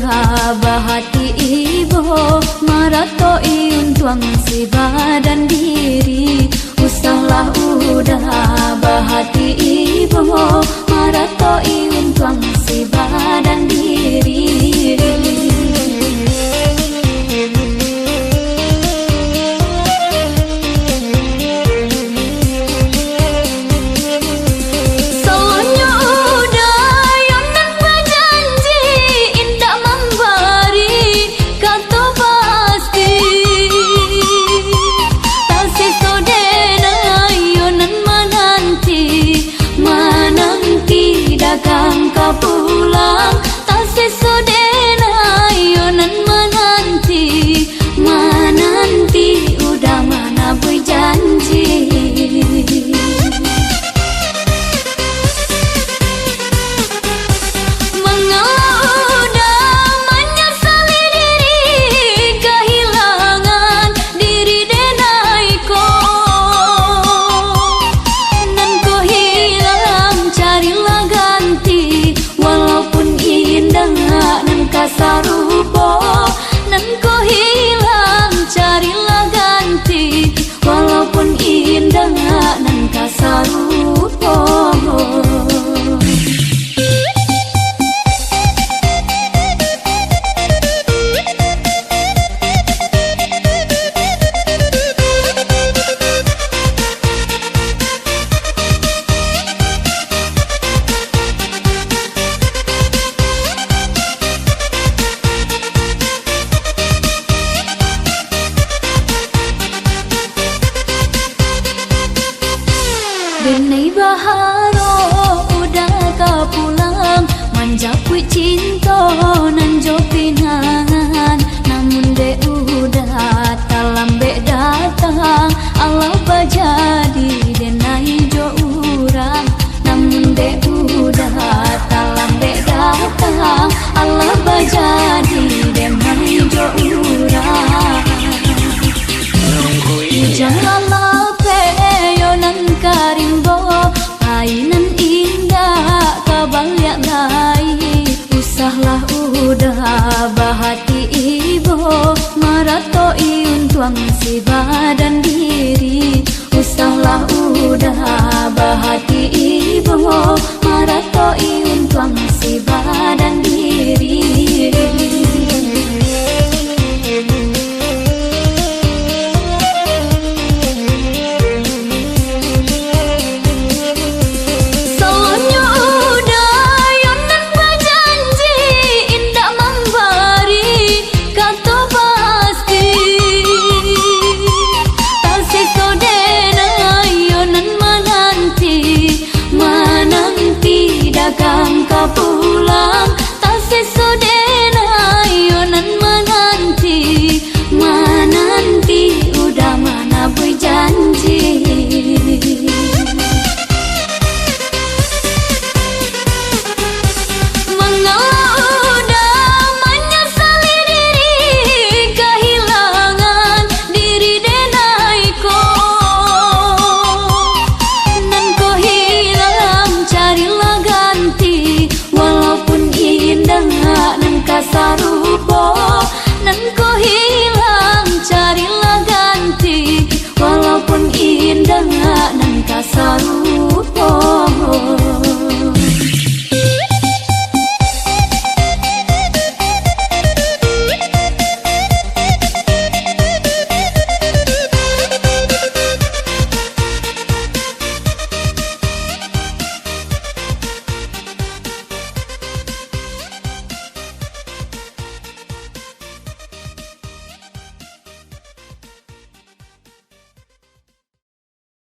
udah bahati ibo Maratoki untuang si badan diri Usahlah udah bahati ibo Maratoki untuang si badan diri pulang tak sesodena yonan menanti udah mana berjanji mengalah udah menyesali diri kehilangan diri Denai ko nan ko hilang carilah ganti walaupun indah nan kasarupo nan ko hilang carilah ganti walaupun indah nan kasarupo Denai baharaok udah kau pulang Manjampuik cinto nan jo pinangan Namun de udah Talambek datang Alah bajadi Denai jo urang Namun de udah Talambek datang Alah bajadi Denai jo urang Kijang lapeh yonan rimbo mainan indah ka baliak dai Usahlah udah bahati ibo Maratoki untuang si badan diri Usahlah udah bahati ibo Maratoki untuang si badan diri pulang tak sesodena yonan menanti udah mana berjanji mengalah udah menyesali diri kehilangan diri Denai ko nan ko hilang carilah ganti walaupun indah nan kasarupo nan ko hilang